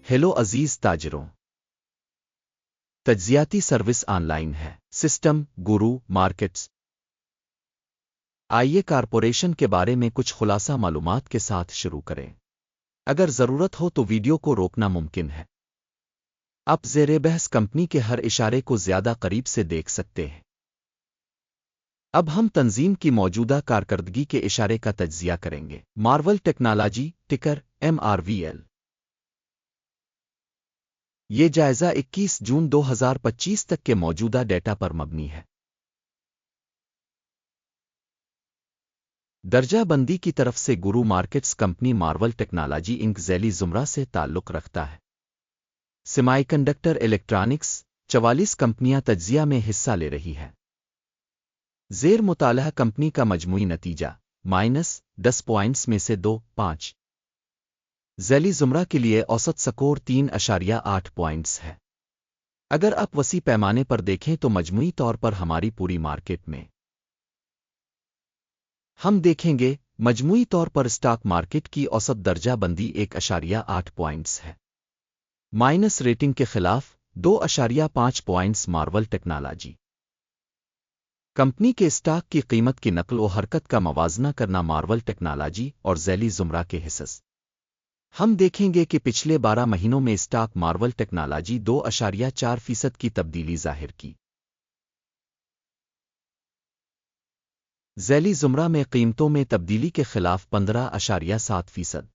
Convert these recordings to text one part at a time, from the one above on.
Hello अजीज ताजरों, तज्जियाती service online है, system गुरु markets. आइए corporation के बारे में कुछ खुलासा मालूमात के साथ शुरू करें। अगर जरूरत हो तो वीडियो को रोकना मुमकिन है। आप ज़ेरे बहस कंपनी के हर इशारे को ज्यादा करीब से देख सकते हैं। अब हम तंजीम की मौजूदा कारकर्दगी के इशारे का तज्जिया करेंगे। मार्वल टेक्नोलॉजी, टिकर MRVL। ये जायजा 21 जून 2025 तक के मौजूदा डेटा पर मबनी है। दर्जा बंदी की तरफ से गुरु markets company Marvell technology inc ज़ैली ज़ुमरा से ताल्लुक़ रखता है। सेमीकंडक्टर इलेक्ट्रॉनिक्स 44 कंपनियां तज्जिया में हिस्सा ले रही है। ज़ेर मुतालहा कंपनी का मजमूई नतीजा -10 पॉइंट्स में से 2.5। ज़ैली ज़ुमरा के लिए औसत स्कोर 3.8 पॉइंट्स है। अगर आप वसी पैमाने पर देखें तो मजमूई तौर पर हमारी पूरी मार्केट में हम देखेंगे मजमूई तौर पर स्टॉक मार्केट की औसत दर्जा बंदी 1.8 पॉइंट्स है। माइनस रेटिंग के खिलाफ 2.5 पॉइंट्स मार्वल टेक्नोलॉजी कंपनी के स्टॉक की कीमत की नकल व हरकत का मवाजना करना मार्वल टेक्नोलॉजी और ज़ैली ज़ुमरा के हिस्से। हम देखेंगे कि पिछले 12 महीनों में स्टॉक मार्वल टेक्नोलॉजी 2.4% की तब्दीली जाहिर की। ज़ैली ज़ुमरा में कीमतों में तब्दीली के खिलाफ 15.7%।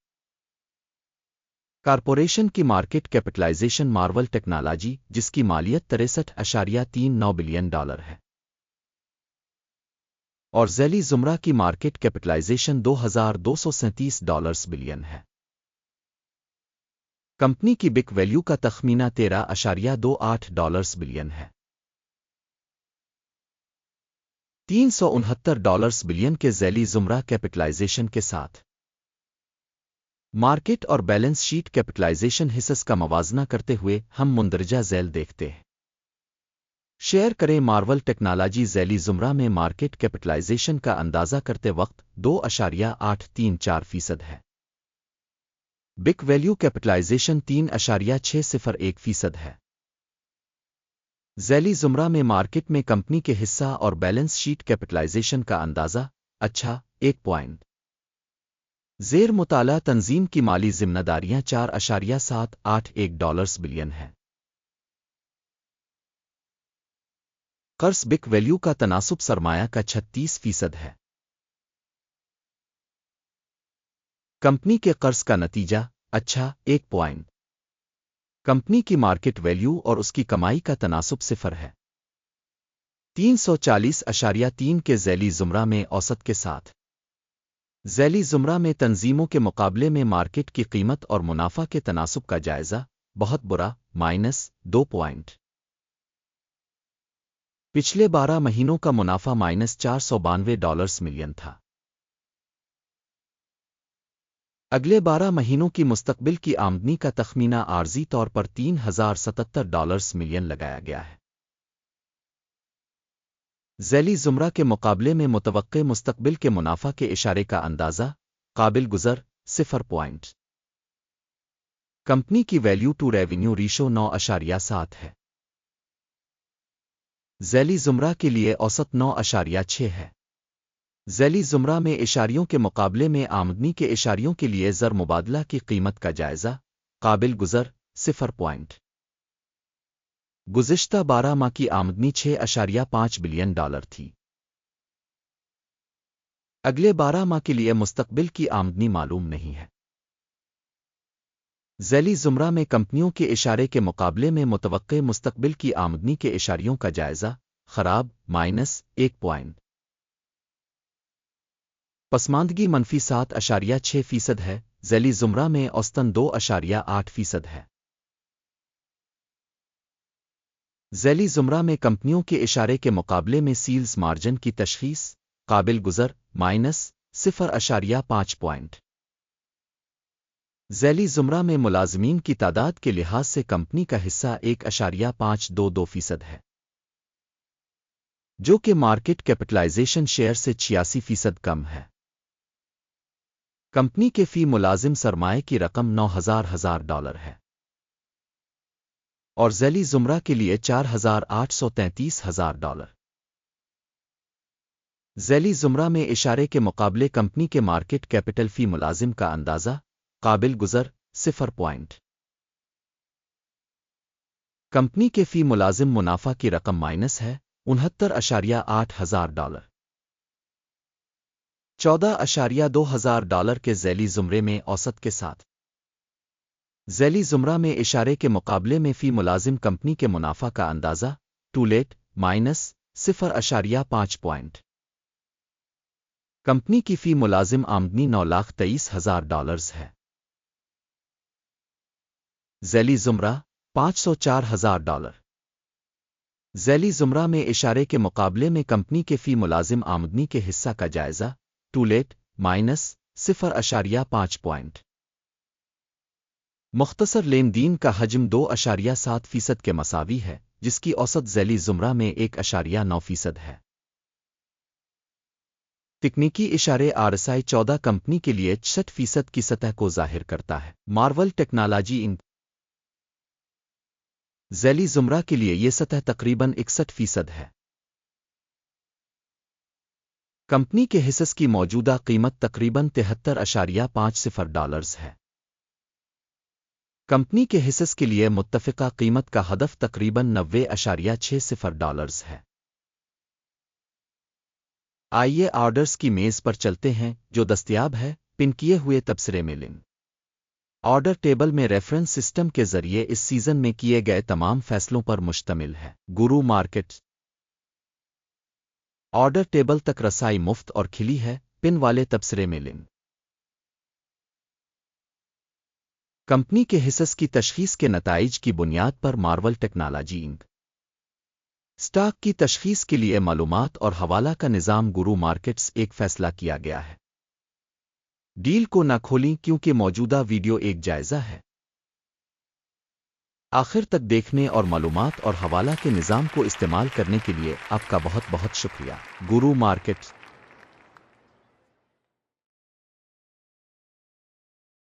कारपोरेशन की मार्केट कैपिटलाइजेशन मार्वल टेक्नोलॉजी, जिसकी मालियत $63.39 बिलियन है, और ज़ैली ज़ुमरा की मार्केट कैपिटलाइजेशन $2,237 बिलियन है। कंपनी की बिक वैल्यू का तखमीना $13.28 बिलियन है। $369 बिलियन के ज़ैली ज़ुमरा कैपिटलाइजेशन के साथ मार्केट और बैलेंस शीट कैपिटलाइजेशन हिस्स का मवाजना करते हुए हम मुंदरजा ज़ैल देखते हैं। शेयर करें मार्वल टेक्नोलॉजी ज़ैली ज़ुमरा में मार्केट कैपिटलाइजेशन का अंदाज़ा करते वक्त 2.834% है। बिक वैल्यू कैपिटलाइजेशन 3.601% है। ज़ैली ज़ुमरा में मार्केट में कंपनी के हिस्सा और बैलेंस शीट कैपिटलाइजेशन का अंदाज़ा 1 पॉइंट। ज़ेर मुताला तंजीम की माली जिम्मेदारियां $4.781 बिलियन है। कर्ज बिक वैल्यू का तनासुब सरमाया का 36% है। कंपनी के कर्ज का नतीजा 1 पॉइंट। कंपनी की मार्केट वैल्यू और उसकी कमाई का तनासुब 0 है। 340.3 के ज़ैली ज़ुमरा में औसत के साथ ज़ैली ज़ुमरा में तंजीमों के मुकाबले में मार्केट की कीमत और मुनाफा के तनासुब का जायज़ा बहुत बुरा -2 पॉइंट। पिछले 12 महीनों का मुनाफा $492 मिलियन था। अगले 12 महीनों की मुस्तकबिल की आमदनी का तखमीना आर्जी तौर पर $3077 मिलियन लगाया गया है। ज़ैली ज़ुमरा के मुकाबले में मुतवक्के मुस्तकबिल के मुनाफा के इशारे का अंदाज़ा काबिल गुज़र 0 पॉइंट। कंपनी की वैल्यू टू रेवेन्यू रेशो 9.7 है। ज़ैली ज़ुमरा के लिए औसत 9.6 है। ज़ैली ज़ुमरा में इशारियों के मुकाबले में आमदनी के इशारियों के लिए ज़र मुबादला की कीमत का जायज़ा काबिल गुज़र 0 पॉइंट। गुज़िश्ता 12 माह की आमदनी $6.5 बिलियन थी। अगले 12 माह के लिए मुस्तकबिल की आमदनी मालूम नहीं है। ज़ैली ज़ुमरा में कंपनियों के इशारे के मुकाबले में मुतवक्के मुस्तकबिल की आमदनी के इशारियों का जायज़ा खराब -1 पॉइंट। पसमानदगी -7.6% है। ज़ैली ज़ुमरा में औसतन 2.8% है। ज़ैली ज़ुमरा में कंपनियों के इशारे के मुकाबले में सील्स मार्जिन की तशख़ीस काबिल गुज़र -0.5 पॉइंट। ज़ैली ज़ुमरा में मुलाज़मीन की तादाद के लिहाज से कंपनी का हिस्सा 1.522% है, जो कि मार्केट कैपिटलाइजेशन शेयर से 86% कम है। कंपनी के फ़ी मुलाजिम सरमाए की रकम $9,000 है। اور ذیلی زمرہ کے لیے $4,833,000۔ ذیلی زمرہ میں اشارے کے مقابلے کمپنی کے مارکیٹ کیپٹل فی ملازم کا اندازہ قابل گزر 0 پوائنٹ۔ کمپنی کے فی ملازم منافع کی رقم مائنس ہے $69,800۔ $14,200 کے ذیلی زمرے میں اوسط کے ساتھ ذیلی زمرہ میں اشارے کے مقابلے میں فی ملازم کمپنی کے منافع کا اندازہ ٹولیٹ مائنس 0.5 پوائنٹ۔ کمپنی کی فی ملازم آمدنی $9,23,000 ہے۔ ذیلی زمرہ $504,000۔ ذیلی زمرہ میں اشارے کے مقابلے میں کمپنی کے فی ملازم آمدنی کے حصہ کا جائزہ ٹولیٹ مائنس 0.5 پوائنٹ۔ مختصر لین دین کا حجم 2.7% کے مساوی ہے، جس کی اوسط ذیلی زمرہ میں 1.9% ہے۔ تکنیکی اشارے RSI 14 کمپنی کے لیے 66% کی سطح کو ظاہر کرتا ہے۔ مارول ٹیکنالوجی انک ذیلی زمرہ کے لیے یہ سطح تقریباً 61% ہے۔ کمپنی کے حصص کی موجودہ قیمت تقریباً $73.50 ہے۔ کمپنی کے حصص کے لیے متفقہ قیمت کا ہدف تقریباً $90.60 ہے۔ آئیے آرڈرز کی میز پر چلتے ہیں جو دستیاب ہے پن کیے ہوئے تبصرے میں لنک۔ آرڈر ٹیبل میں ریفرنس سسٹم کے ذریعے اس سیزن میں کیے گئے تمام فیصلوں پر مشتمل ہے۔ گرو مارکیٹ آرڈر ٹیبل تک رسائی مفت اور کھلی ہے پن والے تبصرے میں لنک۔ کمپنی کے حصص کی تشخیص کے نتائج کی بنیاد پر مارول ٹیکنالوجی انک اسٹاک کی تشخیص کے لیے معلومات اور حوالہ کا نظام گرو مارکیٹس ایک فیصلہ کیا گیا ہے۔ ڈیل کو نہ کھولیں کیونکہ موجودہ ویڈیو ایک جائزہ ہے۔ آخر تک دیکھنے اور معلومات اور حوالہ کے نظام کو استعمال کرنے کے لیے آپ کا بہت بہت شکریہ۔ گرو مارکیٹ